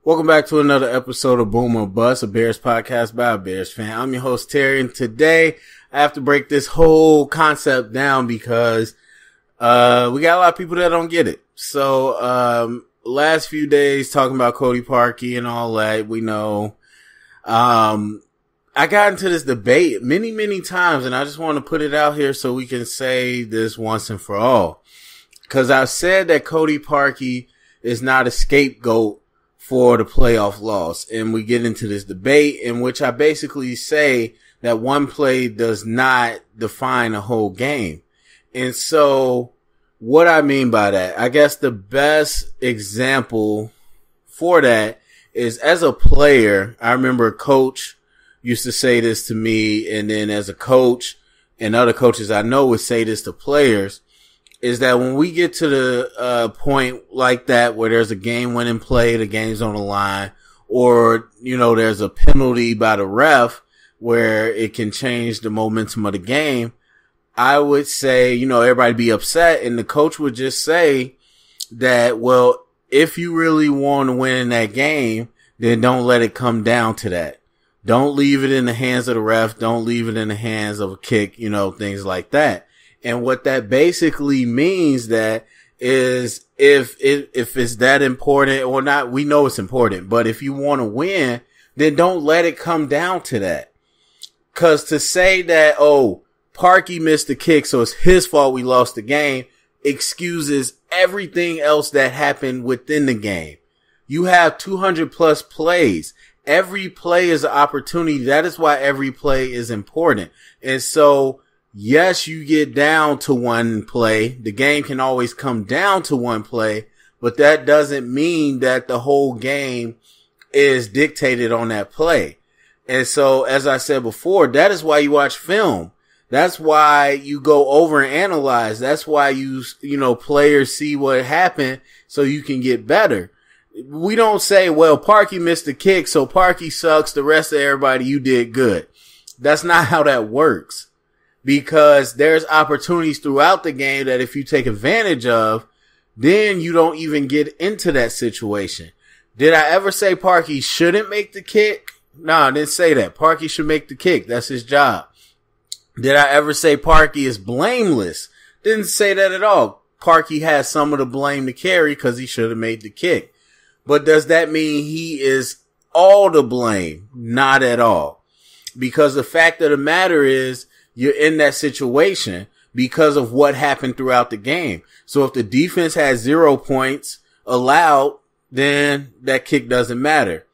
Welcome back to another episode of Boom or Bust, a Bears podcast by a Bears fan. I'm your host, Terry, and today I have to break this whole concept down because we got a lot of people that don't get it. So last few days talking about Cody Parkey and all that, we know. I got into this debate many times, and I just want to put it out here so we can say this once and for all. Because I've said that Cody Parkey is not a scapegoat for the playoff loss. And we get into this debate in which I basically say that one play does not define a whole game. And so what I mean by that, I guess the best example for that is as a player. I remember a coach used to say this to me, and then as a coach and other coaches I know would say this to players, is that when we get to the point like that where there's a game-winning play, the game's on the line, or, you know, there's a penalty by the ref where it can change the momentum of the game, I would say, you know, everybody be upset, and the coach would just say that, well, if you really want to win that game, then don't let it come down to that. Don't leave it in the hands of the ref. Don't leave it in the hands of a kick, you know, things like that. And what that basically means that is if it's that important or not, we know it's important, but if you want to win, then don't let it come down to that. Cause to say that, oh, Parkey missed the kick, so it's his fault we lost the game, excuses everything else that happened within the game. You have 200 plus plays. Every play is an opportunity. That is why every play is important. And so, yes, you get down to one play. The game can always come down to one play, but that doesn't mean that the whole game is dictated on that play. And so, as I said before, that is why you watch film. That's why you go over and analyze. That's why you know, players see what happened so you can get better. We don't say, well, Parkey missed the kick, so Parkey sucks. The rest of everybody, you did good. That's not how that works. Because there's opportunities throughout the game that if you take advantage of, then you don't even get into that situation. Did I ever say Parkey shouldn't make the kick? No, I didn't say that. Parkey should make the kick. That's his job. Did I ever say Parkey is blameless? Didn't say that at all. Parkey has some of the blame to carry because he should have made the kick. But does that mean he is all to blame? Not at all. Because the fact of the matter is, you're in that situation because of what happened throughout the game. So if the defense has 0 points allowed, then that kick doesn't matter.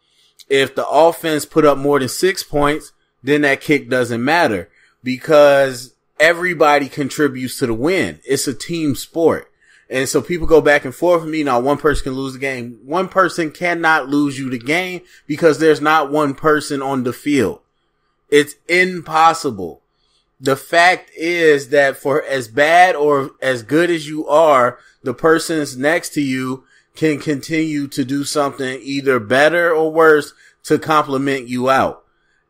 If the offense put up more than 6 points, then that kick doesn't matter because everybody contributes to the win. It's a team sport. And so people go back and forth with me. Now, one person can lose the game. One person cannot lose you the game because there's not one person on the field. It's impossible. The fact is that for as bad or as good as you are, the persons next to you can continue to do something either better or worse to complement you out.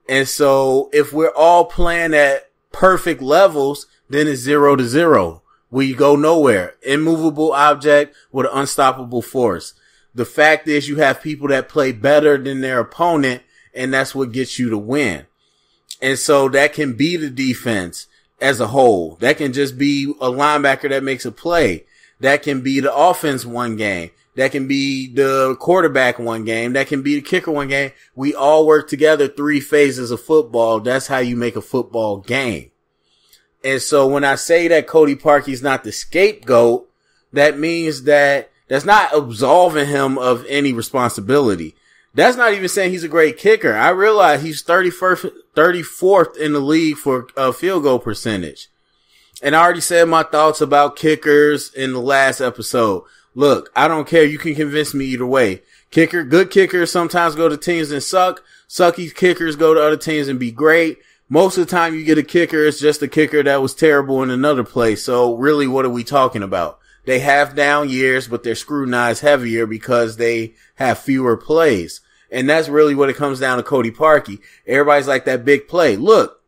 And so if we're all playing at perfect levels, then it's 0-0. We go nowhere. Immovable object with an unstoppable force. The fact is you have people that play better than their opponent, and that's what gets you to win. And so that can be the defense as a whole. That can just be a linebacker that makes a play. That can be the offense one game. That can be the quarterback one game. That can be the kicker one game. We all work together 3 phases of football. That's how you make a football game. And so when I say that Cody Parkey is not the scapegoat, that means that that's not absolving him of any responsibility. That's not even saying he's a great kicker. I realize he's 34th in the league for field goal percentage. And I already said my thoughts about kickers in the last episode. Look, I don't care. You can convince me either way. Good kickers sometimes go to teams and suck. Sucky kickers go to other teams and be great. Most of the time you get a kicker, it's just a kicker that was terrible in another place. So really, what are we talking about? They have down years, but they're scrutinized heavier because they have fewer plays. And that's really what it comes down to Cody Parkey. Everybody's like that big play. Look,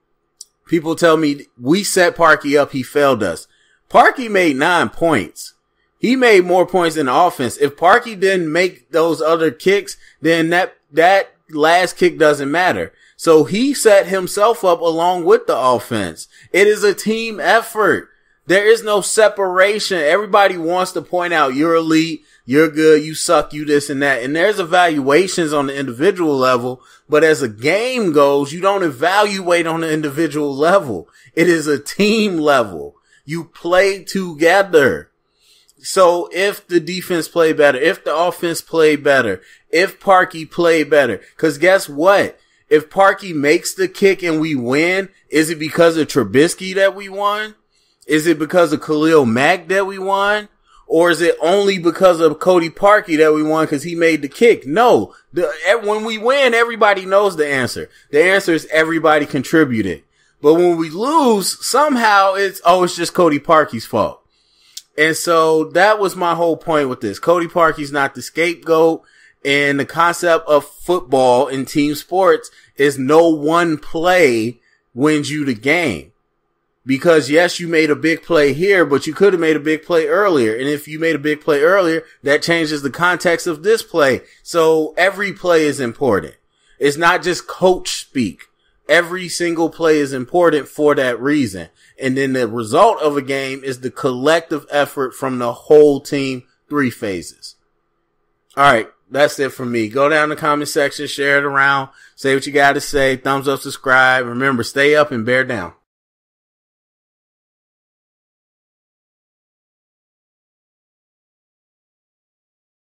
people tell me we set Parkey up. He failed us. Parkey made 9 points. He made more points than the offense. If Parkey didn't make those other kicks, then that last kick doesn't matter. So he set himself up along with the offense. It is a team effort. There is no separation. Everybody wants to point out you're elite, you're good, you suck, you this and that. And there's evaluations on the individual level, but as a game goes, you don't evaluate on the individual level. It is a team level. You play together. So if the defense played better, if the offense played better, if Parkey played better, cause guess what? If Parkey makes the kick and we win, is it because of Trubisky that we won? Is it because of Khalil Mack that we won? Or is it only because of Cody Parkey that we won because he made the kick? No. When we win, everybody knows the answer. The answer is everybody contributed. But when we lose, somehow it's just Cody Parkey's fault. And so that was my whole point with this. Cody Parkey's not the scapegoat. And the concept of football in team sports is no one play wins you the game. Because yes, you made a big play here, but you could have made a big play earlier. And if you made a big play earlier, that changes the context of this play. So every play is important. It's not just coach speak. Every single play is important for that reason. And then the result of a game is the collective effort from the whole team, 3 phases. All right. That's it for me. Go down in the comment section, share it around, say what you got to say, thumbs up, subscribe. Remember, stay up and bear down.